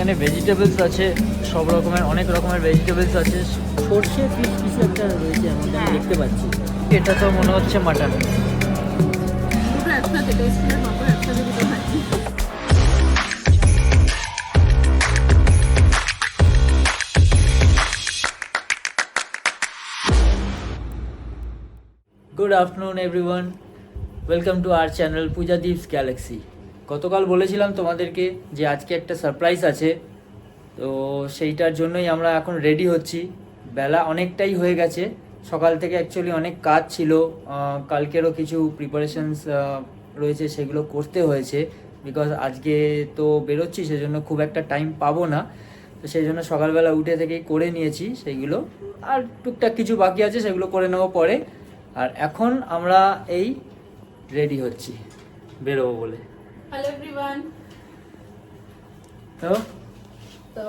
এখানে ভেজিটেবলস আছে, সব রকমের অনেক রকমের ভেজিটেবলস আছে। সর্ষে ফিশ কিছু একটা রয়েছে এমন আমি দেখতে পাচ্ছি। এটা তো মনে হচ্ছে মাটন। দুটো একসাথে টেস্টের মতো একসাথে দুটো খাচ্ছি। Good afternoon everyone, welcome to our channel Puja Deep's galaxy. গতকাল বলেছিলাম তোমাদেরকে যে আজকে একটা সারপ্রাইজ আছে, তো সেইটার জন্যই আমরা এখন রেডি হচ্ছি। বেলা অনেকটাই হয়ে গেছে, সকাল থেকে অ্যাকচুয়ালি অনেক কাজ ছিল, কালকেরও কিছু প্রিপারেশনস রয়েছে, সেগুলো করতে হয়েছে। বিকজ আজকে তো বেরোচ্ছি, সেজন্য খুব একটা টাইম পাবো না, তো সেই জন্য সকালবেলা উঠে থেকেই করে নিয়েছি সেইগুলো। আর টুকটাক কিছু বাকি আছে, সেগুলো করে নেবো পরে। আর এখন আমরা এই রেডি হচ্ছি বেরোবো বলে। Hello everyone. তো তো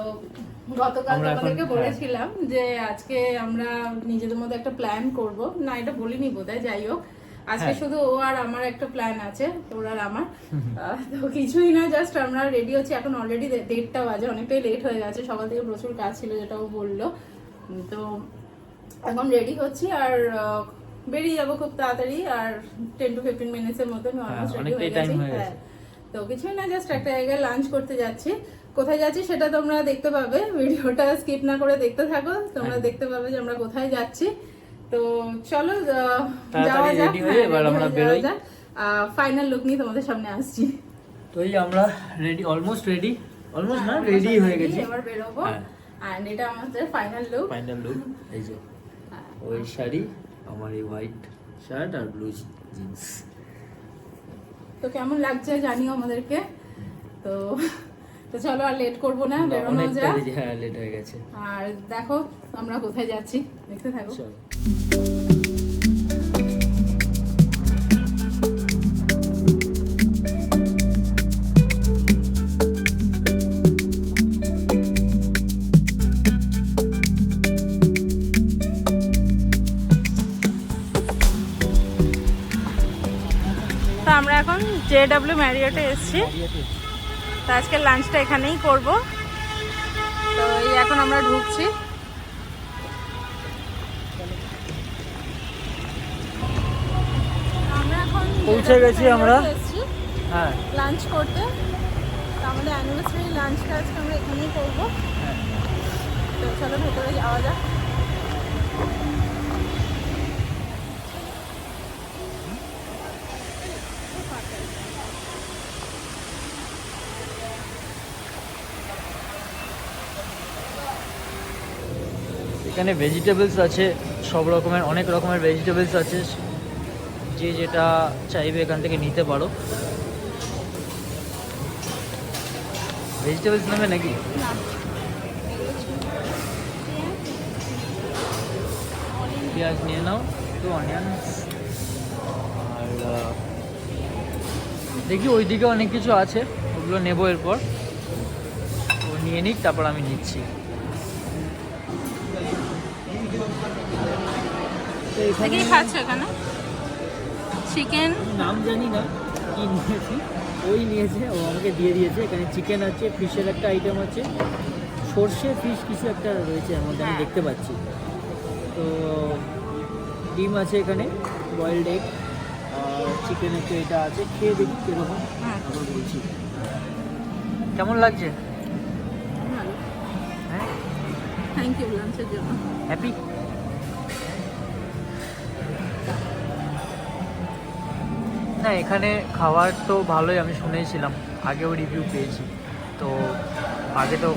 গতকাল আমরা এখন- তোমাদেরকে বলেছিলাম যে আজকে আমরা নিজেদের মধ্যে একটা প্ল্যান করব। না, এটা বলিনি বোধহয়, যাই হোক আজকে হ্যাঁ। শুধু ও আর আমার একটা প্ল্যান আছে, ওর আর আমার। তো কিছুই না, জাস্ট আমরা রেডি হচ্ছি। এখন অলরেডি 1:30টা বাজে, অনেকটাই লেট হয়ে গেছে, সকাল থেকে প্রচুর কাজ ছিল যেটা ও বললো। তো এখন রেডি হচ্ছি আর বেরিয়ে যাবো খুব তাড়াতাড়ি। আর 10 to 15 মিনিটসের মধ্যে আমি অলমোস্ট রেডি অনেকটাই হয়ে time গেছি। হয়ে গেছে। হ্যাঁ, তো কিছুই না, জাস্ট একটা জায়গায় লাঞ্চ করতে যাচ্ছি। কোথায় যাচ্ছি সেটা তোমরা দেখতে পাবে, ভিডিওটা স্কিপ না করে দেখতে থাকো, তোমরা হ্যাঁ। দেখতে পাবে যে আমরা কোথায় যাচ্ছি। তো চলো তাড়াতাড়ি যাওয়া যাক। ready হয়ে এবার আমরা বেরোই। ফাইনাল লুক নিয়ে তোমাদের সামনে আসছি। তো এই আমরা রেডি, অলমোস্ট রেডি, অলমোস্ট না, রেডি হয়ে গেছি। এবার বেরোবো। হ্যাঁ। এন্ড এটা আমাদের ফাইনাল লুক। ফাইনাল লুক এই যে ওই শাড়ি, আমার এই হোয়াইট শার্ট আর ব্লু জিন্স। তো কেমন লাগছে জানিও আমাদেরকে। তো তো চলো আর লেট করবো না, বেরোনো অনেকটা যাক। হ্যাঁ, লেট হয়ে গেছে। আর দেখো আমরা কোথায় যাচ্ছি, দেখতে থাকো। চলো। তো আমরা এখন JW ম্যারিয়টে এসেছি। তো আজকে লাঞ্চটা এখানেই করব। তো এই এখন আমরা ঢুকছি। আমরা এখন পৌঁছে গেছি আমরা। হ্যাঁ লাঞ্চ করতে। তো আমাদের অ্যানিভার্সারি লাঞ্চটা আজকে আমরা এখানেই করব। হ্যাঁ। তো চলো ভেতরে যাওয়া যাক। এখানে ভেজিটেবলস আছে, সব রকমের অনেক রকমের ভেজিটেবলস আছে, যে যেটা চাইবে এখান থেকে নিতে পারো। ভেজিটেবলস নেবে নাকি? না, পেঁয়াজ নিয়ে নাও, একটু অনিয়ন্স। আর দেখি ওইদিকে অনেক কিছু আছে, ওগুলো নেবো এরপর। ও নিয়ে নিক, তারপর আমি নিচ্ছি। তো এখানে কি খাচ্ছ এখানে? চিকেন। নাম জানি না কি নিয়েছি, ওই নিয়েছে, ও আমাকে দিয়ে দিয়েছে। এখানে চিকেন আছে, ফিশের একটা আইটেম আছে, সর্ষে ফিশ কিছু একটা রয়েছে এর মধ্যে আমি দেখতে পাচ্ছি। তো ডিম আছে এখানে, বয়েলড এগ, আর চিকেন একটু এটা আছে। খেয়ে দেখি কীরকম, আবার বলছি। কেমন লাগছে? ভালো, হ্যাঁ, থ্যাংক ইউ লাঞ্চের জন্য। হ্যাপি? না, এখানে খাবার তো ভালোই, আমি শুনেছিলাম, আগেও রিভিউ পেয়েছি। তো আগে তো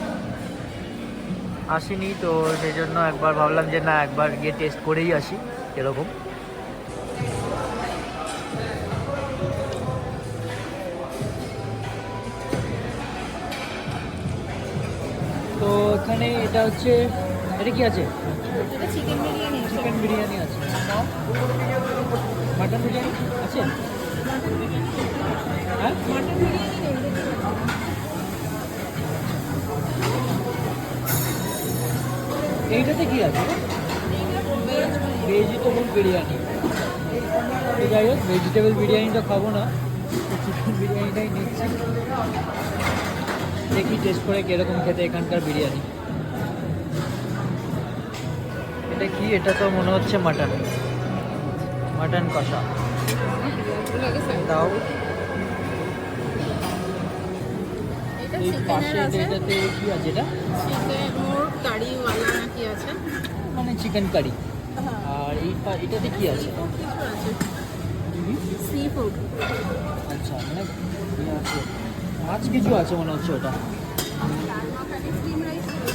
আসিনি, তো সেই জন্য একবার ভাবলাম যে না, একবার গিয়ে টেস্ট করেই আসি এরকম। তো এখানে এটা হচ্ছে, এটা কি আছে? এটা চিকেন বিরিয়ানি। চিকেন বিরিয়ানি আছে, মাটন বিরিয়ানি আছে? হ্যাঁ, মাটন বিরিয়ানি নেই। এইটাতে কি আছে? ভেজিটেবল বিরিয়ানি। তো যাই হোক, ভেজিটেবল বিরিয়ানিটা খাবো না, চিকেন বিরিয়ানিটাই নিচ্ছি। দেখি টেস্ট করে কিরকম খেতে এখানকার বিরিয়ানি। এটা কি? এটা তো মনে হচ্ছে মাটন, মাটন কষা। দাও। এটা এই পাশে চিকেনের আছে, এটাতে কি আছে? এটা চিকেন মোর কারিওয়ালা নাকি আছে, মানে চিকেন কারি। হ্যাঁ আর এটাতে কি আছে? কিছু আছে, সি ফুড। আচ্ছা, মানে ইয়ে আছে, মাছ কিছু আছে মনে হচ্ছে। ওটা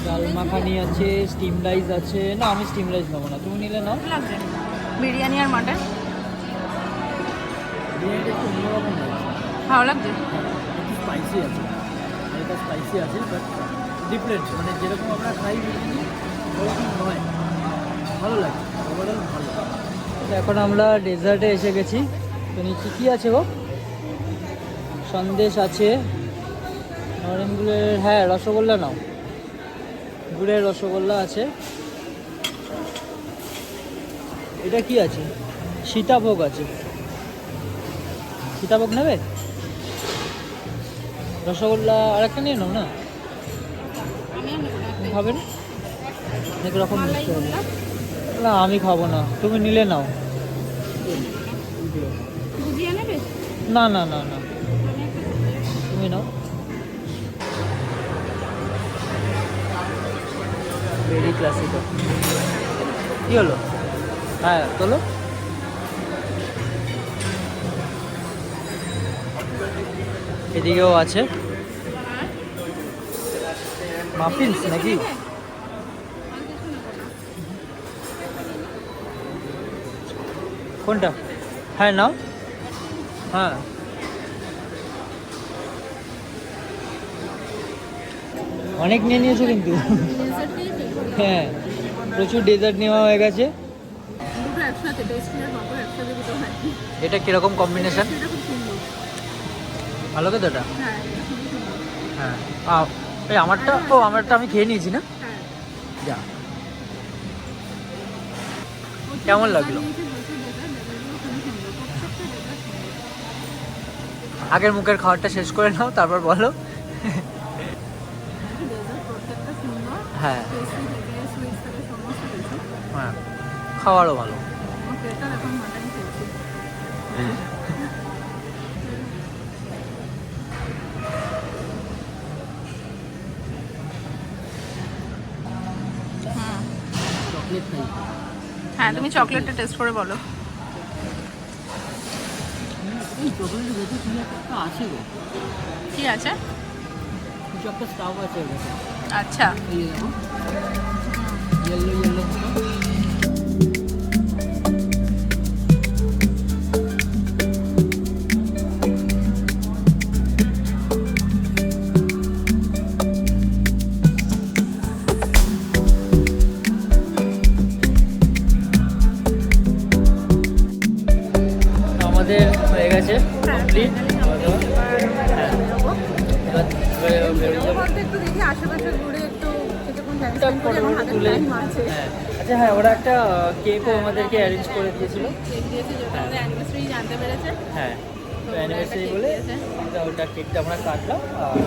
ডাল মাখানি আছে, স্টিম রাইস আছে। না, আমি স্টিম রাইস নেবো না, তুমি নিলে নাও। লাগবে বিরিয়ানি আর মাটন বিরিয়ানিটা একটু অন্যরকম লাগছে, ভালো লাগছে। একটু স্পাইসি আছে, এটা স্পাইসি আছে, বাট ডিফারেন্ট, মানে যেরকম আমরা খাই বিরিয়ানি ওরকম নয়। ভালো লাগে, ওভারঅল ভালো। এখন আমরা ডেজার্টে এসে গেছি। তো নিচে কী আছে গো? সন্দেশ আছে, নরেন গুড়ের, হ্যাঁ রসগোল্লা নাও, গুড়ের রসগোল্লা আছে। এটা কি আছে? সীতাভোগ আছে। সীতাভোগ নেবে? রসগোল্লা আর একটা নিয়ে নাও না, খাবেন? অনেক রকম মিষ্টি হবে। না আমি খাবো না, তুমি নিলে নাও। ভুজিয়া নেবে? না না না না, তুমি নাও। Very classical. কি হলো? হ্যাঁ চলো। এদিকেও আছে মাফিনস নাকি? কোনটা? হ্যাঁ নাও। হ্যাঁ অনেক নিয়ে নিয়েছো কিন্তু। হ্যাঁ প্রচুর ডেজার্ট নেওয়া হয়ে গেছে। দুটো একসাথে টেস্টি আর পাপড় একসাথে দুটো হয়। এটা কিরকম কম্বিনেশন? এটা খুব সুন্দর। ভালো খেতে এটা? হ্যাঁ এটা খুবই সুন্দর। হ্যাঁ এই আমারটা, ও আমারটা আমি খেয়ে নিয়েছি না। হ্যাঁ যা, কেমন লাগলো? আগের মুখের খাবারটা শেষ করে নাও, তারপর বলো। হ্যাঁ হ্যাঁ, খাওয়ারও ভালো। চকলেট খাই। হ্যাঁ তুমি চকলেটটা টেস্ট করে বলো। এই চকলেটের ভেতর কি একটা আছে গো? কি আছে? কিছু একটা স্টাফ আছে ওর ভেতর। আচ্ছা এই দেখো, ইয়েলো ইয়েলো মতো। আমাদের হয়ে গেছে কমপ্লিট। একটু দেখি আশেপাশে ঘুরে একটু কিছুক্ষণ time spend করি, আমার হাতে time আছে। আচ্ছা হ্যাঁ, ওরা একটা কেকও আমাদেরকে অ্যারেঞ্জ করে দিয়েছিল। কেক দিয়েছে যেটা আমাদের অ্যানিভার্সারি জানতে পেরেছে। হ্যাঁ, তো তো ওরা অ্যানিভার্সারি একটা বলে cake দিয়েছে। ওটা কেকটা আমরা কাটলাম আর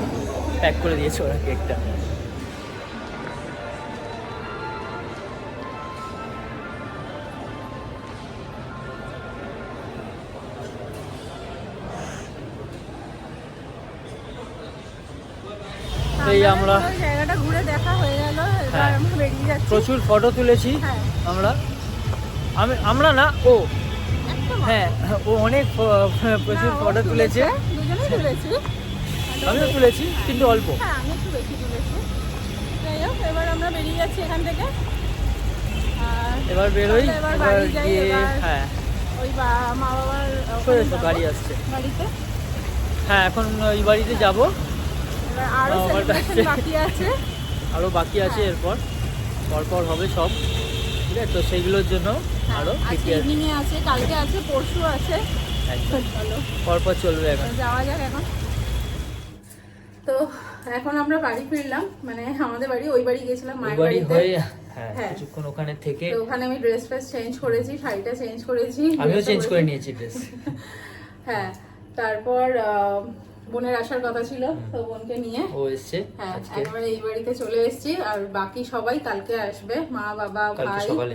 প্যাক করে দিয়েছে ওরা কেকটা। এই আমরা ওই জায়গাটা ঘুরে দেখা হয়ে গেল, এবার হ্যাঁ। আমরা বেরিয়ে যাচ্ছি। প্রচুর ফটো তুলেছি হ্যাঁ আমরা না ও একদম হ্যাঁ, ও অনেক প্রচুর না, ও ফটো তুলেছে। দুজনেই তুলেছি। আমিও তুলেছি কিন্তু অল্প। হ্যাঁ আমি একটু বেশি তুলেছি। যাই হোক এবার আমরা বেরিয়ে যাচ্ছি এখান থেকে। আর এবার বেরোই, এবার এবার বাড়ি যাই। গিয়ে এবার হ্যাঁ ওই মা বাবার সরে ওখানে এসো, যাবো, গাড়ি আসছে। বাড়িতে। হ্যাঁ এখন ওই বাড়িতে যাব। এবার আরো আমার সেলিব্রেশন কাছে- বাকি আছে। আরও বাকি আছে, এরপর পরপর হবে সব, ঠিক আছে? তো সেইগুলোর জন্য আরও আজকে প্রিপেয়ার ইভিনিং এ আছে, কালকে আছে, পরশু আছে। একদম চলো পরপর চলবে এখন। যাওয়া যাক এখন। তো এখন আমরা বাড়ি ফিরলাম, মানে আমাদের বাড়ি, ওই বাড়ি গেছিলাম মায়ের বাড়ি বাড়িতে। হয়ে হ্যাঁ হ্যাঁ। কিছুক্ষণ ওখানে থেকে তো ওখানে আমি ড্রেস ফ্রেস চেঞ্জ করেছি, শাড়িটা চেঞ্জ করেছি, আমিও dress-টা চেঞ্জ করে পরেছি। নিয়েছি ড্রেস। হ্যাঁ তারপর বোনের আসার কথা ছিল, তো বোনকে নিয়ে ও এসছে হ্যাঁ আজকে একবারে এই বাড়িতে চলে এসেছি। আর বাকি সবাই কালকে আসবে, মা বাবা কালকে ভাই সকালে।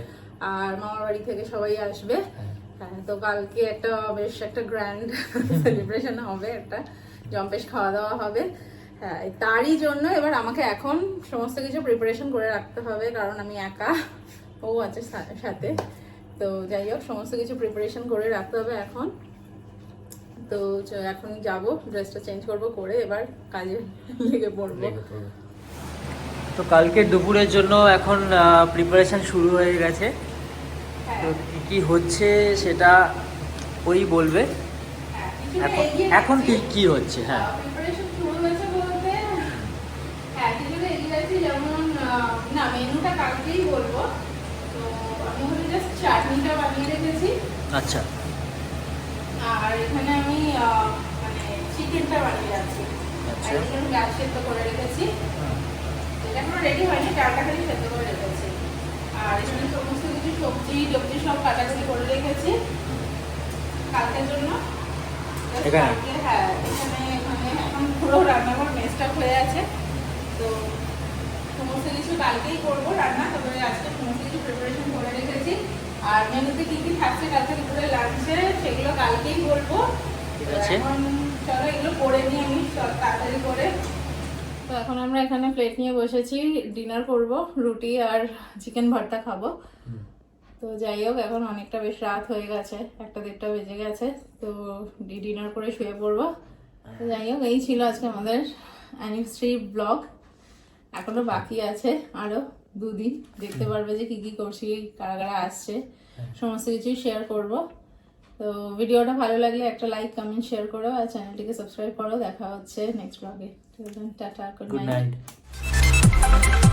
আর মামার বাড়ি থেকে সবাই আসবে। হ্যাঁ। হ্যাঁ, তো কালকে একটা বেশ একটা গ্র্যান্ড সেলিব্রেশন হবে, একটা জম্পেশ খাওয়া দাওয়া হবে। হ্যাঁ, তারই জন্য এবার আমাকে এখন সমস্ত কিছু প্রিপারেশন করে রাখতে হবে, কারণ আমি একা, ও আছে সাথে। তো যাই হোক, সমস্ত কিছু প্রিপারেশন করে রাখতে হবে এখন। তো এখন যাব, ড্রেসটা চেঞ্জ করব, করে এবার কাজে লেগে পড়বো। তো কালকে দুপুরের জন্য এখন প্রিপারেশন শুরু হয়ে গেছে। হ্যাঁ, তো কি কি হচ্ছে সেটা ওই বলবে। হ্যাঁ, কিছুটা এখন এগিয়ে এখন কি গেছি। কি হচ্ছে? হ্যাঁ প্রিপারেশন শুরু হয়েছে বলতে হ্যাঁ কিছুটা এগিয়ে গেছি, যেমন না মেনুটা কালকেই বলবো। তো আমি ওখানে জাস্ট চাটনিটা বানিয়ে রেখেছি, আচ্ছা আর এখানে আমি মানে চিকেনটা বানিয়ে রাখছি। আচ্ছা। একদম গাছ সেদ্ধ করে রেখেছি, এটা এখনো রেডি হয়নি, ডালটা খালি সেদ্ধ করে রেখেছি। আর এখানে সমস্ত কিছু সবজি টবজি সব কাটাকুটি করে রেখেছি কালকের জন্য। Just এখানে? কালকে হ্যাঁ এখানে এখন পুরো রান্নাঘর মেস্টাপ হয়ে আছে। তো সমস্ত কিছু কালকেই করবো রান্না, তবে আজকে সমস্ত কিছু প্রিপারেশন করে রেখেছি। আর মেনুতে কি কি থাকছে কালকে দুপুরে লাঞ্চে সেগুলো কালকেই বলবো। ঠিক তো আছে। এখন চলো এগুলো করে নিই আমি সব তাড়াতাড়ি করে। তো এখন আমরা এখানে প্লেট নিয়ে বসেছি, ডিনার করব, রুটি আর চিকেন ভর্তা খাবো। তো যাই হোক, এখন অনেকটা বেশ রাত হয়ে গেছে, 1-1:30 বেজে গেছে। তো ডিনার করে শুয়ে পড়বো। তো যাই হোক, এই ছিল আজকে আমাদের অ্যানিভার্সারি ব্লগ। এখনো বাকি আছে আরো 2 দিন, দেখতে পারবে যে কি কি করছি, কারা কারা আসছে, সমস্ত কিছুই শেয়ার করব। তো ভিডিওটা ভালো লাগলে একটা লাইক কমেন্ট শেয়ার করো, আর চ্যানেলটিকে সাবস্ক্রাইব করো। দেখা হচ্ছে নেক্সট ব্লগে। Tata, good good night. Night.